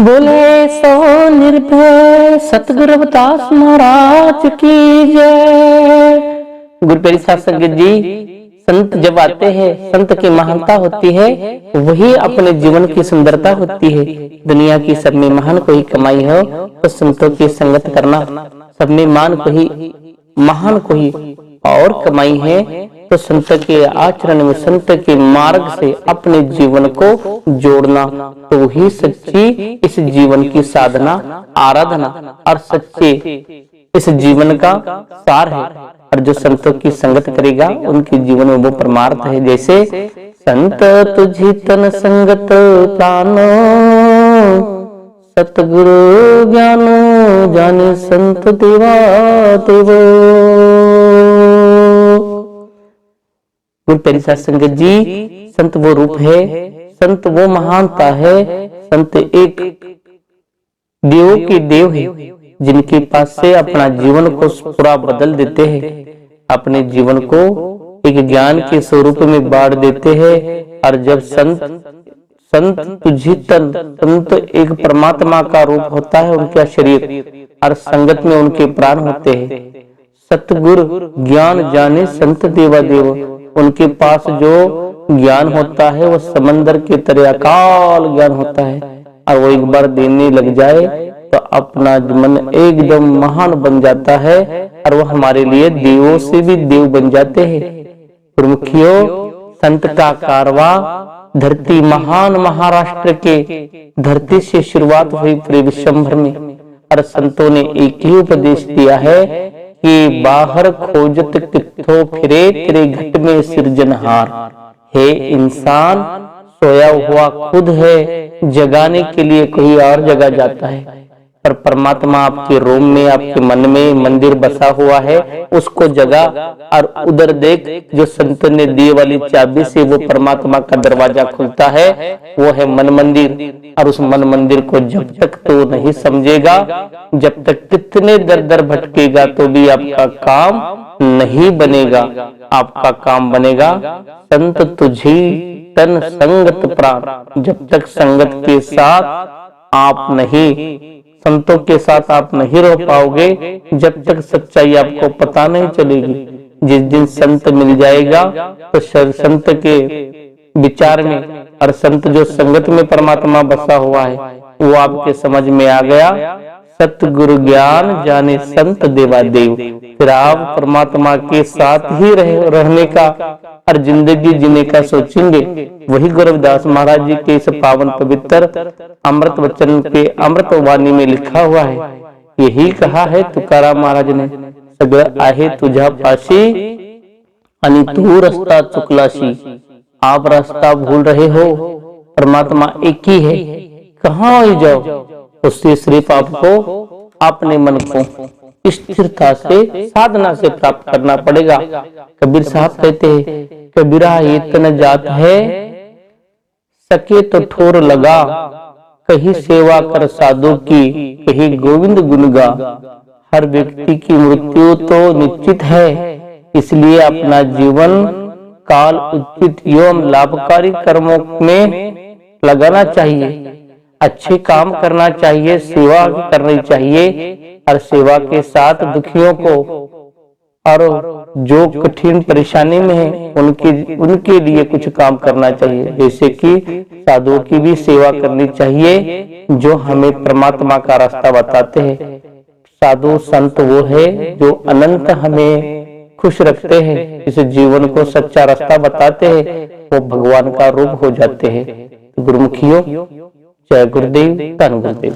बोले सो निर्भय सतगुरु रविदास महाराज की जय। गुरु प्यारी साध संगत जी, संत जब आते हैं, संत की महानता होती है, वही अपने जीवन की सुंदरता होती है। दुनिया की सब में महान कोई कमाई हो तो संतों की संगत करना, सब में मान कोई महान कोई और कमाई है तो संत के आचरण में, संत के मार्ग से अपने जीवन को जोड़ना, तो ही सच्ची इस जीवन की साधना, आराधना और सच्चे इस जीवन का सार है। और जो संतों की संगत करेगा उनके जीवन में वो परमार्थ है। जैसे संत तुझी तन संगत प्राणो, सतगुरु ज्ञानो जाने संत देवा देवो। गुरु प्यारी साध संगत जी, संत वो रूप है, संत वो महानता है, संत एक देवों के देव है, जिनके पास से अपना जीवन को पूरा बदल देते हैं, अपने जीवन को एक ज्ञान के स्वरूप में बांट देते हैं। और जब संत तुझी तन, संत एक परमात्मा का रूप होता है, उनका शरीर, और संगत में उनके प्राण होते हैं। सतगुरु ज्ञान जाने संत देवा देव, उनके पास जो ज्ञान होता है वो समंदर के तरह अकाल ज्ञान होता है, और वो एक बार देने लग जाए तो अपना मन एकदम महान बन जाता है, और वो हमारे लिए देवों से भी देव बन जाते हैं। प्रमुखियों, संत का कारवा धरती, महान महाराष्ट्र के धरती से शुरुआत हुई पूरे विश्वभर में, और संतों ने एक ही उपदेश दिया है कि बाहर खोजत कित्थों फिरे तेरे घट में सिरजनहार। हे इंसान, सोया हुआ खुद है, जगाने के लिए कोई और जगह जाता है, पर परमात्मा आपके रोम में, आपके मन में मंदिर बसा हुआ है, उसको जगा। और उधर देख, जो संत ने दिए वाली चाबी से वो परमात्मा का दरवाजा खुलता है, वो है मन मंदिर। और उस मन मंदिर को जब तक तो नहीं समझेगा, जब तक कितने दर दर भटकेगा, तो भी आपका काम नहीं बनेगा। आपका काम बनेगा संत तुझी तन संगत प्राण। जब तक संगत के साथ आप नहीं, संतों के साथ आप नहीं रह पाओगे, जब तक सच्चाई आपको पता नहीं चलेगी। जिस दिन संत मिल जाएगा तो संत के विचार में, और संत जो संगत में परमात्मा बसा हुआ है, वो आपके समझ में आ गया। सतगुरु ज्ञान जाने संत देवा देव, फिर आप परमात्मा के साथ ही रहने का और जिंदगी जीने का सोचेंगे। वही गुरु रविदास महाराज जी के इस पावन पवित्र अमृत वचन के अमृत वाणी में लिखा हुआ है। यही कहा है तुकाराम महाराज ने, सगळं आहे तुझ्या पाशी आणि तू रास्ता चुकलाशी। आप रास्ता भूल रहे हो, परमात्मा एक ही है, कहाँ ही जाओ। उससे सिर्फ आपको अपने मन को स्थिरता से, साधना से प्राप्त करना पड़ेगा। कबीर साहब कहते हैं, कबीरा ये तन जात है, सके तो ठोर लगा, कहीं सेवा कर साधु की, कहीं गोविंद गुण गा। हर व्यक्ति की मृत्यु तो निश्चित है, इसलिए अपना जीवन काल उचित एवं लाभकारी कर्मों में लगाना चाहिए। अच्छे काम करना चाहिए, सेवा करनी चाहिए, और सेवा के साथ दुखियों को और जो कठिन परेशानी में है उनके लिए कुछ काम करना चाहिए। जैसे कि साधुओं की भी सेवा करनी चाहिए, जो हमें परमात्मा का रास्ता बताते हैं। साधु संत वो है जो अनंत हमें खुश रखते हैं, इस जीवन को सच्चा रास्ता बताते हैं, वो भगवान का रूप हो जाते हैं। गुरुमुखियों, जय गुरुदेव, धन गुरुदेव।